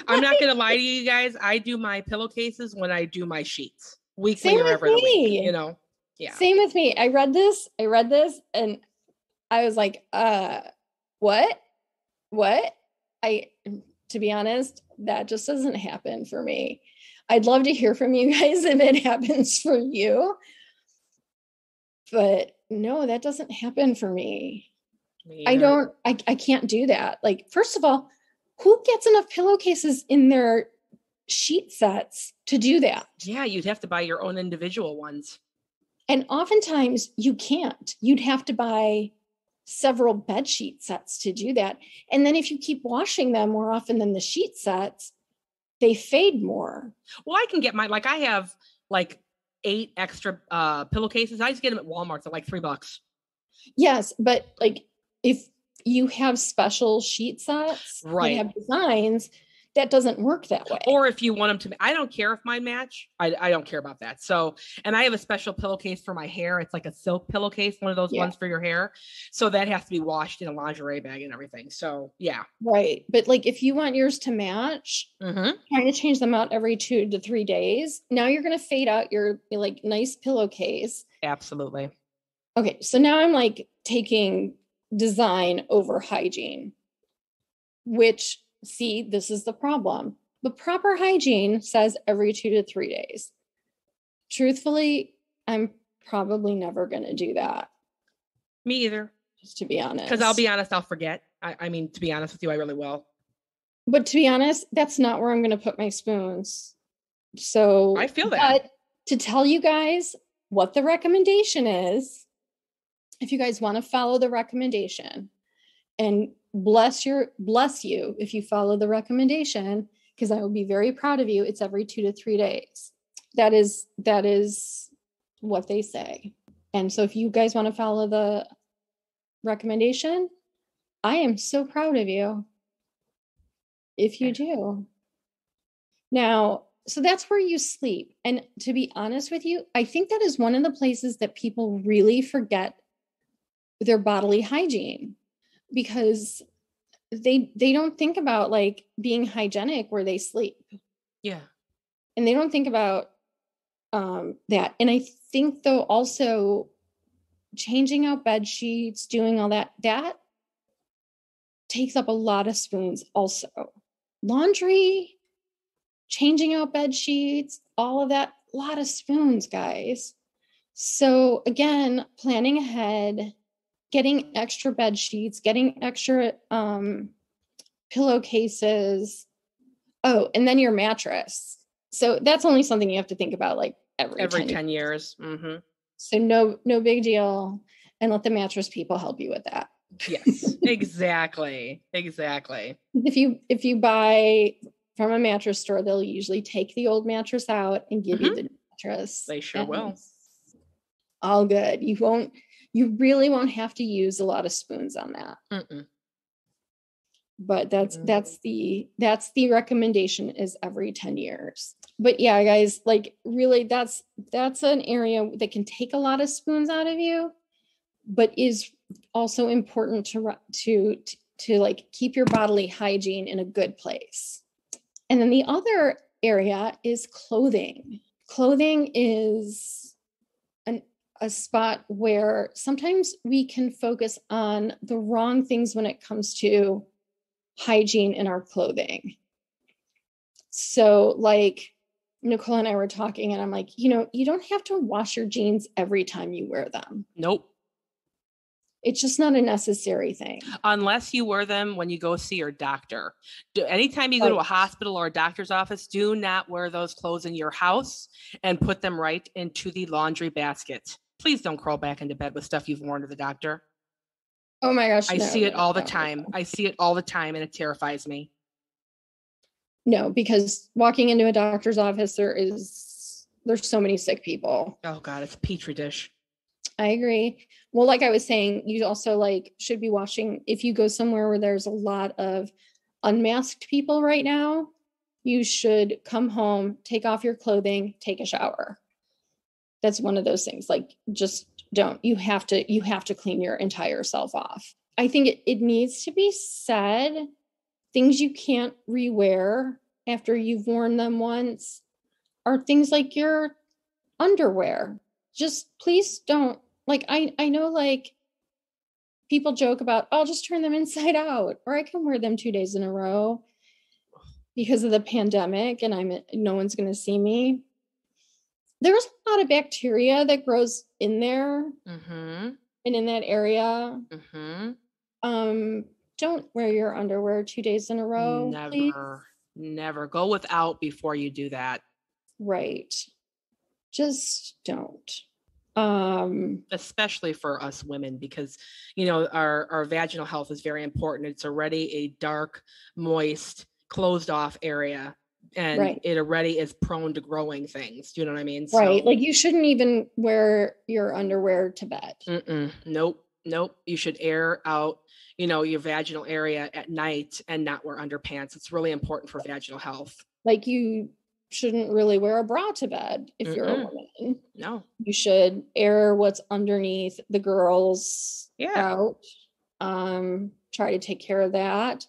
I'm not going to lie to you guys. I do my pillowcases when I do my sheets. Weekly or every week, you know? Yeah. Same with me. I read this and I was like, what? To be honest, that just doesn't happen for me. I'd love to hear from you guys if it happens for you. But no, that doesn't happen for me. I can't do that. Like, first of all, who gets enough pillowcases in their sheet sets to do that? Yeah, you'd have to buy your own individual ones. And oftentimes you can't. You'd have to buy several bed sheet sets to do that. And then if you keep washing them more often than the sheet sets, they fade more. Well, I can get I have like 8 extra pillowcases. I just get them at Walmart at like $3. Yes, but like if you have special sheet sets that have designs, that doesn't work that way. Or if you want them to, I don't care if mine match. I don't care about that. So, and I have a special pillowcase for my hair. It's like a silk pillowcase, one of those ones for your hair. So that has to be washed in a lingerie bag and everything. So yeah. Right. But like if you want yours to match, trying to change them out every 2 to 3 days, now you're going to fade out your like nice pillowcase. Absolutely. Okay. So now I'm like taking design over hygiene, which see, this is the problem. The proper hygiene says every 2 to 3 days. Truthfully, I'm probably never going to do that. Me either. Just to be honest. Because I'll be honest, I'll forget. I mean, to be honest with you, I really will. But to be honest, that's not where I'm going to put my spoons. So I feel that. But to tell you guys what the recommendation is, if you guys want to follow the recommendation, and bless you if you follow the recommendation, because I will be very proud of you. It's every 2 to 3 days. That is what they say. And so if you guys want to follow the recommendation, I am so proud of you if you do. Now, so that's where you sleep. And to be honest with you, I think that is one of the places that people really forget their bodily hygiene, because they don't think about like being hygienic where they sleep. Yeah. And they don't think about that. And I think though also changing out bed sheets, doing all that takes up a lot of spoons also. Laundry, changing out bed sheets, all of that, a lot of spoons, guys. So again, planning ahead, getting extra bed sheets, getting extra pillowcases, Oh, and then your mattress. So that's only something you have to think about like every 10 years. Mm-hmm. So no big deal. And let the mattress people help you with that. Yes, exactly. If you buy from a mattress store, they'll usually take the old mattress out and give you the mattress. They sure will. All good. You really won't have to use a lot of spoons on that. Mm-mm. But that's the recommendation is every 10 years. But yeah, guys, like really that's an area that can take a lot of spoons out of you, but is also important to like keep your bodily hygiene in a good place. And then the other area is clothing. Clothing is a spot where sometimes we can focus on the wrong things when it comes to hygiene in our clothing. So like Nicole and I were talking and I'm like, you don't have to wash your jeans every time you wear them. Nope. It's just not a necessary thing. Unless you wear them when you go see your doctor. Anytime you go to a hospital or a doctor's office, do not wear those clothes in your house and put them right into the laundry basket. Please don't crawl back into bed with stuff you've worn to the doctor. Oh my gosh. I see it all the time. I see it all the time and it terrifies me. No, because walking into a doctor's office, there's so many sick people. Oh God, it's a petri dish. I agree. Well, like I was saying, you also like should be washing if you go somewhere where there's a lot of unmasked people right now, you should come home, take off your clothing, take a shower. That's one of those things. Like just don't. You have to clean your entire self off. I think it needs to be said. Things you can't rewear after you've worn them once are things like your underwear. Just please don't. Like I know like people joke about, I'll just turn them inside out, or I can wear them 2 days in a row because of the pandemic and no one's going to see me. There's a lot of bacteria that grows in there and in that area. Don't wear your underwear 2 days in a row. Never go without before you do that. Right. Just don't. Especially for us women, because our vaginal health is very important. It's already a dark, moist, closed off area, and it already is prone to growing things. Do you know what I mean? Right. Like you shouldn't even wear your underwear to bed. Nope. You should air out your vaginal area at night and not wear underpants. It's really important for vaginal health. Like you shouldn't really wear a bra to bed if you're a woman. No. You should air what's underneath the girls out. Try to take care of that.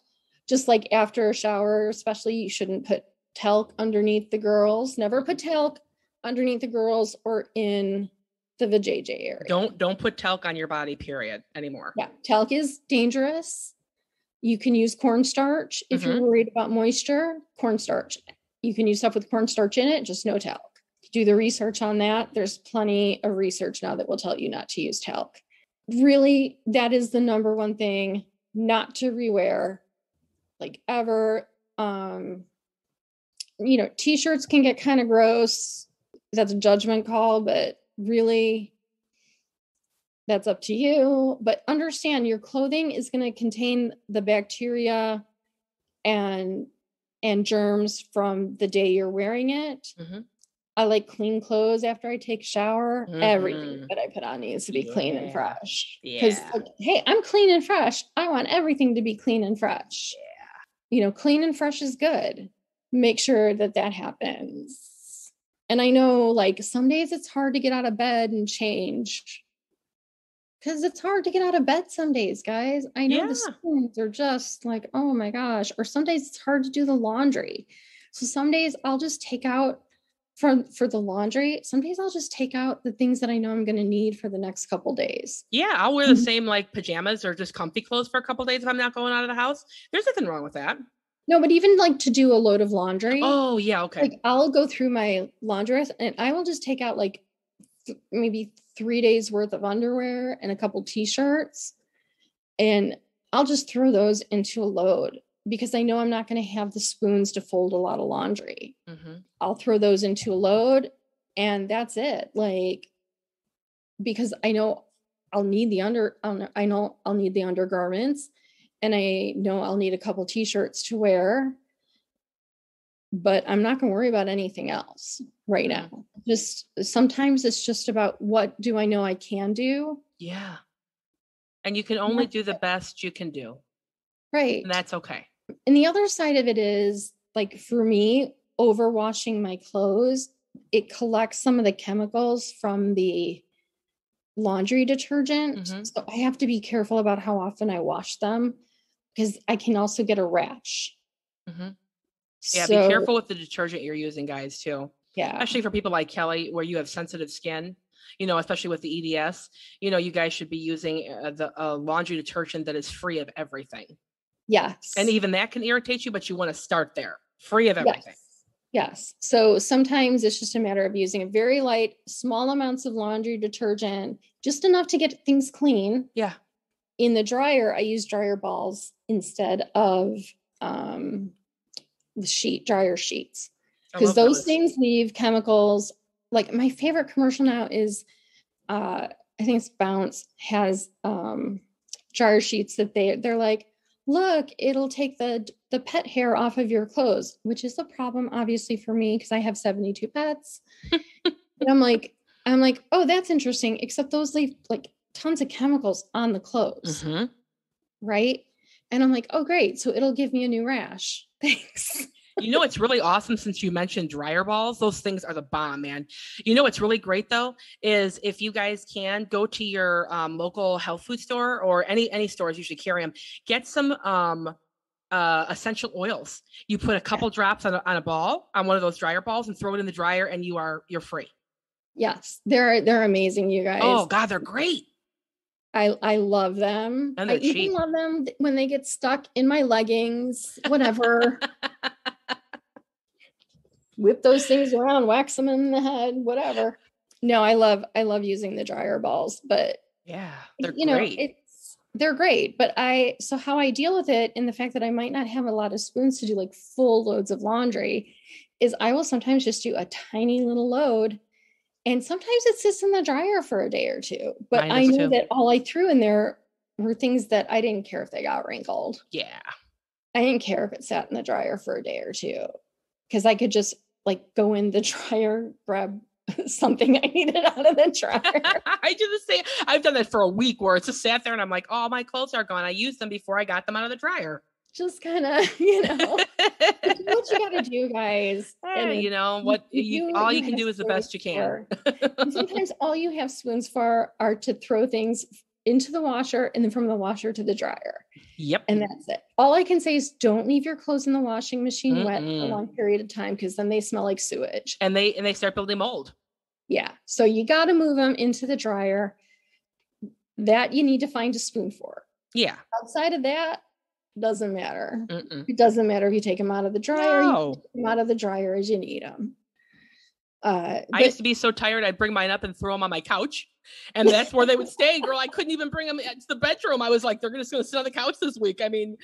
Just like after a shower, especially, you shouldn't put talc underneath the girls. Never put talc underneath the girls or in the vajayjay area. Don't put talc on your body, period, anymore. Yeah, talc is dangerous. You can use cornstarch if you're worried about moisture. Cornstarch. You can use stuff with cornstarch in it, just no talc. Do the research on that. There's plenty of research now that will tell you not to use talc. Really, that is the number one thing not to rewear, like ever. T-shirts can get kind of gross. That's a judgment call, but really, that's up to you. But understand your clothing is going to contain the bacteria and germs from the day you're wearing it. I like clean clothes after I take a shower. Everything that I put on needs to be clean and fresh. Because, hey, I'm clean and fresh. I want everything to be clean and fresh. Clean and fresh is good. Make sure that happens. And I know, like, some days it's hard to get out of bed and change. Because it's hard to get out of bed some days, guys. I know the spoons are just like, oh my gosh. Or some days it's hard to do the laundry. So some days I'll just take out for the laundry. Some days I'll just take out the things that I know I'm going to need for the next couple days. Yeah, I'll wear the same like pajamas or just comfy clothes for a couple days if I'm not going out of the house. There's nothing wrong with that. No, but even like to do a load of laundry. Oh, yeah, okay. Like I'll go through my laundry and I will just take out like maybe 3 days worth of underwear and a couple t-shirts, and I'll just throw those into a load because I know I'm not going to have the spoons to fold a lot of laundry. Mm-hmm. I'll throw those into a load and that's it. Like, because I know I'll need the I'll need the undergarments, and I know I'll need a couple t-shirts to wear, but I'm not going to worry about anything else right now. Just sometimes it's just about what do I know I can do? Yeah. And you can only do the best you can do. Right. And that's okay. And the other side of it is, like, for me, overwashing my clothes, it collects some of the chemicals from the laundry detergent. Mm-hmm. So I have to be careful about how often I wash them, because I can also get a rash. Mm-hmm. Yeah, So, be careful with the detergent you're using, guys, too. Yeah. Especially for people like Kelly, where you have sensitive skin, especially with the EDS, you guys should be using the laundry detergent that is free of everything. Yes. And even that can irritate you, but you want to start there, free of everything. Yes. So sometimes it's just a matter of using a very light, small amounts of laundry detergent, just enough to get things clean. Yeah. In the dryer, I use dryer balls instead of the dryer sheets, because those things leave chemicals. Like, my favorite commercial now is, I think it's Bounce has dryer sheets that they're like, look, it'll take the pet hair off of your clothes, which is a problem, obviously, for me, because I have 72 pets. And I'm like, oh, that's interesting. Except those leave like tons of chemicals on the clothes. Mm-hmm. Right. And I'm like, oh, great. So it'll give me a new rash. Thanks. It's really awesome, since you mentioned dryer balls. Those things are the bomb, man. What's really great, though, is if you guys can go to your local health food store, or any stores usually carry them, get some essential oils. You put a couple drops on a ball, on one of those dryer balls, and throw it in the dryer, and you're free. Yes, they're amazing, you guys. Oh God, they're great. I love them. And they're cheap. Even love them when they get stuck in my leggings, whatever. Whip those things around, wax them in the head, whatever. No, I love using the dryer balls, but yeah, they're great. They're great, but so how I deal with it, in the fact that I might not have a lot of spoons to do like full loads of laundry, is I will sometimes just do a tiny little load, and sometimes it sits in the dryer for a day or two. But I know that all I threw in there were things that I didn't care if they got wrinkled. Yeah. I didn't care if it sat in the dryer for a day or two, because I could just like go in the dryer, grab something I needed out of the dryer. I do the same. I've done that for a week, where it's just sat there and I'm like, oh, my clothes are gone. I used them before I got them out of the dryer. Just kind of, what you got to do, guys. And all you can do is the best you can. Sometimes all you have spoons for are to throw things into the washer, and then from the washer to the dryer. Yep. And that's it. All I can say is, don't leave your clothes in the washing machine wet for a long period of time, because then they smell like sewage. And they start building mold. Yeah. So you got to move them into the dryer. That you need to find a spoon for. Yeah. Outside of that, doesn't matter. It doesn't matter if you take them out of the dryer. No. You take them out of the dryer as you need them. I used to be so tired, I'd bring mine up and throw them on my couch, and that's where they would stay. Girl, I couldn't even bring them to the bedroom. I was like, they're just going to sit on the couch this week. I mean,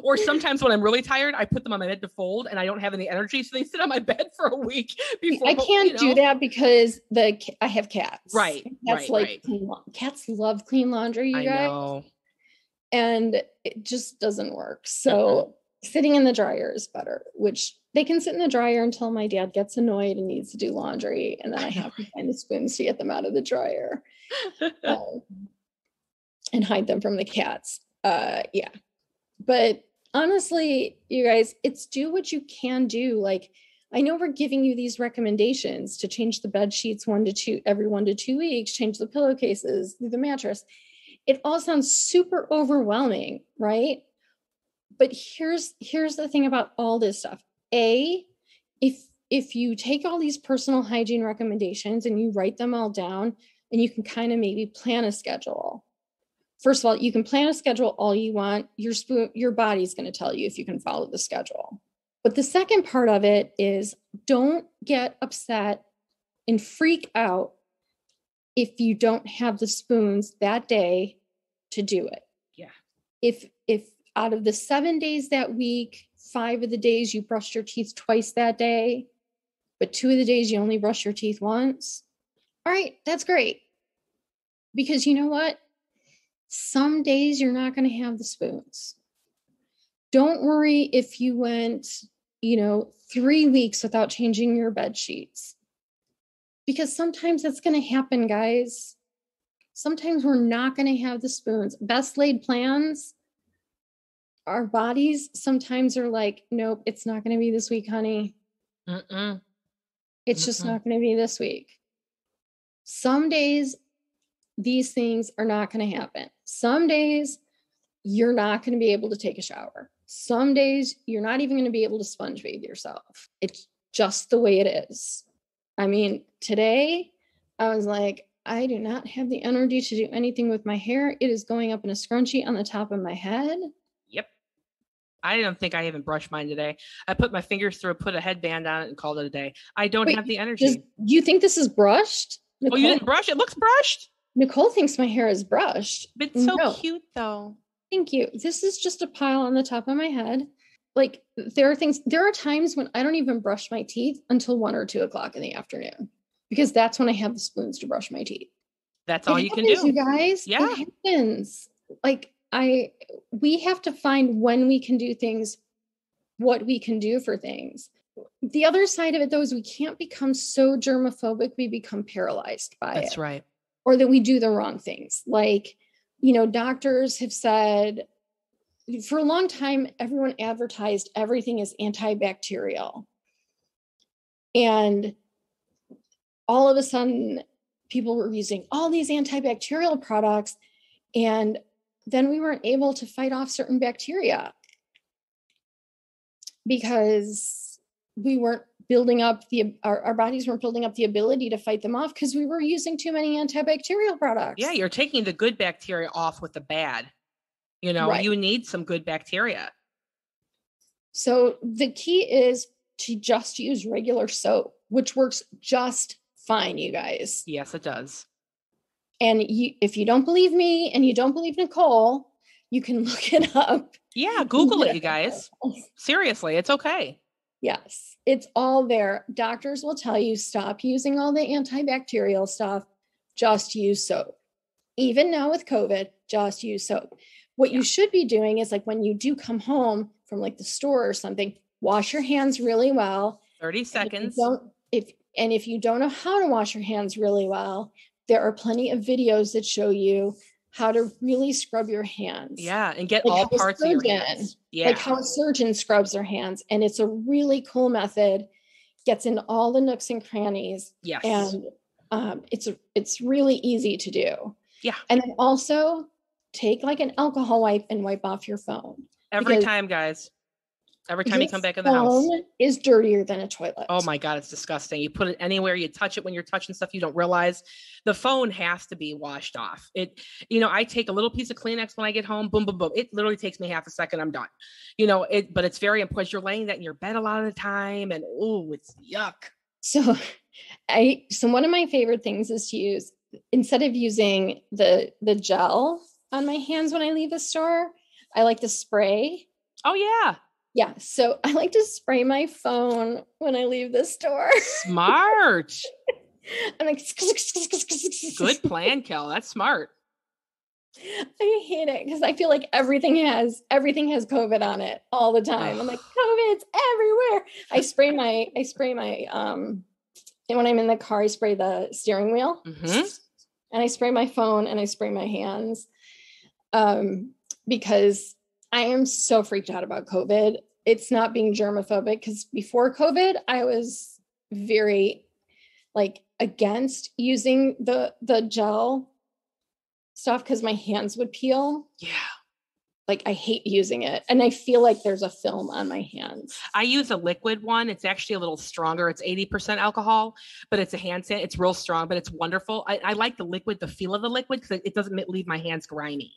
or sometimes when I'm really tired, I put them on my bed to fold, and I don't have any energy, so they sit on my bed for a week. I can't do that because I have cats. Right. Cats love clean laundry, you guys. I know. And it just doesn't work. So sitting in the dryer is better, which they can sit in the dryer until my dad gets annoyed and needs to do laundry. And then I have to find the spoons to get them out of the dryer and hide them from the cats. Yeah. But honestly, you guys, it's do what you can do. Like, I know we're giving you these recommendations to change the bed sheets every 1 to 2 weeks, change the pillowcases, do the mattress. It all sounds super overwhelming, right? But here's the thing about all this stuff. If you take all these personal hygiene recommendations and you write them all down, and you can kind of maybe plan a schedule. First of all, you can plan a schedule all you want. Your body's going to tell you if you can follow the schedule. But the second part of it is, don't get upset and freak out if you don't have the spoons that day to do it. Yeah. If out of the 7 days that week, 5 of the days you brushed your teeth twice that day, but 2 of the days you only brush your teeth once. All right, that's great. Because you know what? Some days you're not going to have the spoons. Don't worry if you went, 3 weeks without changing your bed sheets. Because sometimes that's going to happen, guys. Sometimes we're not going to have the spoons. Best laid plans, our bodies sometimes are like, nope, it's not going to be this week, honey. It's just not going to be this week. Some days, these things are not going to happen. Some days, you're not going to be able to take a shower. Some days, you're not even going to be able to sponge bathe yourself. It's just the way it is. I mean, today, I was like, I do not have the energy to do anything with my hair. It is going up in a scrunchie on the top of my head. Yep. I don't think I even brushed mine today. I put my fingers through, put a headband on it, and called it a day. I don't have the energy. Do you think this is brushed? Nicole, you didn't brush it? It looks brushed. Nicole thinks my hair is brushed. But it's so cute, though. Thank you. This is just a pile on the top of my head. Like, there are times when I don't even brush my teeth until 1 or 2 o'clock in the afternoon, because that's when I have the spoons to brush my teeth. That's all you can do. You guys, yeah, it happens. Like, we have to find when we can do things, what we can do for things. The other side of it, though, is we can't become so germaphobic we become paralyzed by it. That's right. Or that we do the wrong things. Like, doctors have said for a long time, everyone advertised everything is antibacterial. And all of a sudden, people were using all these antibacterial products, and then we weren't able to fight off certain bacteria because we weren't building up our bodies weren't building up the ability to fight them off because we were using too many antibacterial products. Yeah, you're taking the good bacteria off with the bad. Right. You need some good bacteria. So the key is to just use regular soap, which works just fine, you guys. Yes, it does. And if you don't believe me and you don't believe Nicole, you can look it up. Yeah, Google it, you guys. Seriously, it's okay. Yes, it's all there. Doctors will tell you, stop using all the antibacterial stuff. Just use soap. Even now with COVID, just use soap. What you should be doing is, like, when you do come home from like the store or something, wash your hands really well. 30 seconds. If you don't know how to wash your hands really well, there are plenty of videos that show you how to really scrub your hands. Yeah, and get all parts of your hands. Yeah. Like how a surgeon scrubs their hands. And it's a really cool method. Gets into all the nooks and crannies. Yes. And it's really easy to do. Yeah. And then also take like an alcohol wipe and wipe off your phone. Every time, guys. Every time you come back in the house. Is dirtier than a toilet. Oh my God, it's disgusting. You put it anywhere, you touch it when you're touching stuff you don't realize. The phone has to be washed off. I take a little piece of Kleenex when I get home, boom, boom, boom. It literally takes me half a second, I'm done. But it's very important. You're laying that in your bed a lot of the time, and it's yuck. So one of my favorite things is to use, instead of using the gel on my hands when I leave the store, I like to spray. Oh yeah. Yeah. So I like to spray my phone when I leave the store. Smart. I'm like, good plan, Kel. That's smart. I hate it because I feel like everything has COVID on it all the time. I'm like, COVID's everywhere. I spray my and when I'm in the car, I spray the steering wheel, and I spray my phone, and I spray my hands, because I am so freaked out about COVID. It's not being germaphobic, because before COVID, I was very against using the gel stuff because my hands would peel. Yeah. I hate using it. And I feel like there's a film on my hands. I use a liquid one. It's actually a little stronger. It's 80% alcohol, but it's a hand sanitizer. It's real strong, but it's wonderful. I like the liquid, the feel of the liquid, because it doesn't leave my hands grimy.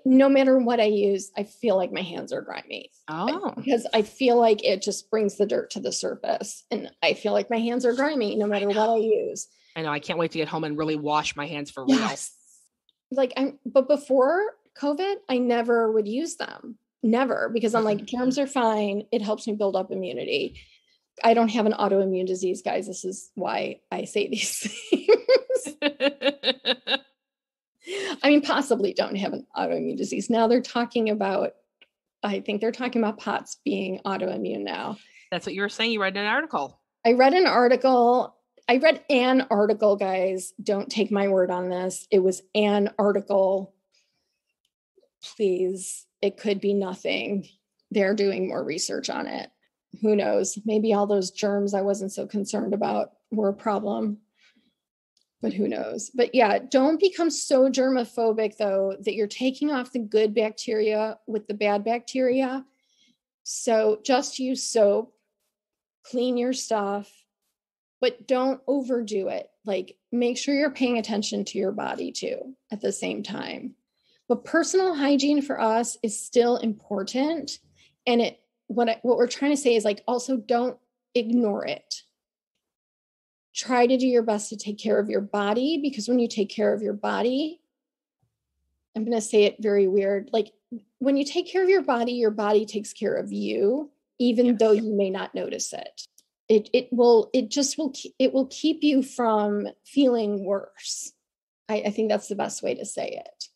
No matter what I use, I feel like my hands are grimy. Oh. Because I feel like it just brings the dirt to the surface. And I feel like my hands are grimy no matter what I use. I know. I can't wait to get home and really wash my hands for real. Yes. But before COVID, I never would use them. Never, because I'm like, germs are fine. It helps me build up immunity. I don't have an autoimmune disease, guys. This is why I say these things. I mean, possibly don't have an autoimmune disease. Now they're talking about, I think they're talking about POTS being autoimmune now. That's what you were saying. You read an article. I read an article, guys. Don't take my word on this. It was an article. Please, it could be nothing. They're doing more research on it. Who knows? Maybe all those germs I wasn't so concerned about were a problem. But who knows? But yeah, don't become so germaphobic, though, that you're taking off the good bacteria with the bad bacteria. So just use soap, clean your stuff, but don't overdo it. Like, make sure you're paying attention to your body too at the same time. But personal hygiene for us is still important. And what we're trying to say is, like, also don't ignore it. Try to do your best to take care of your body, because when you take care of your body, I'm going to say it very weird. Like, when you take care of your body takes care of you, even though you may not notice it. It will keep you from feeling worse. I think that's the best way to say it.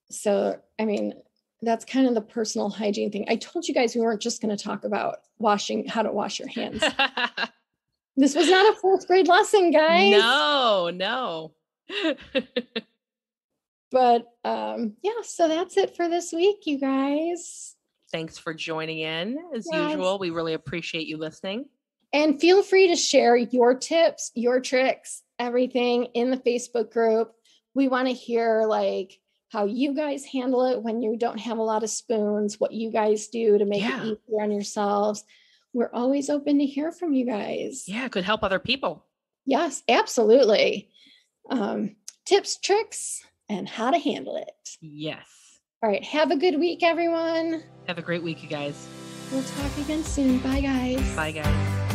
So, I mean, that's kind of the personal hygiene thing. I told you guys we weren't just going to talk about how to wash your hands. This was not a 4th grade lesson, guys. No. But yeah, so that's it for this week, you guys. Thanks for joining in. As usual, we really appreciate you listening. And feel free to share your tips, your tricks, everything in the Facebook group. We want to hear, like, how you guys handle it when you don't have a lot of spoons, what you guys do to make it easier on yourselves. We're always open to hear from you guys. Yeah, it could help other people. Yes, absolutely. Tips, tricks, and how to handle it. Yes. All right. Have a good week, everyone. Have a great week, you guys. We'll talk again soon. Bye, guys. Bye, guys.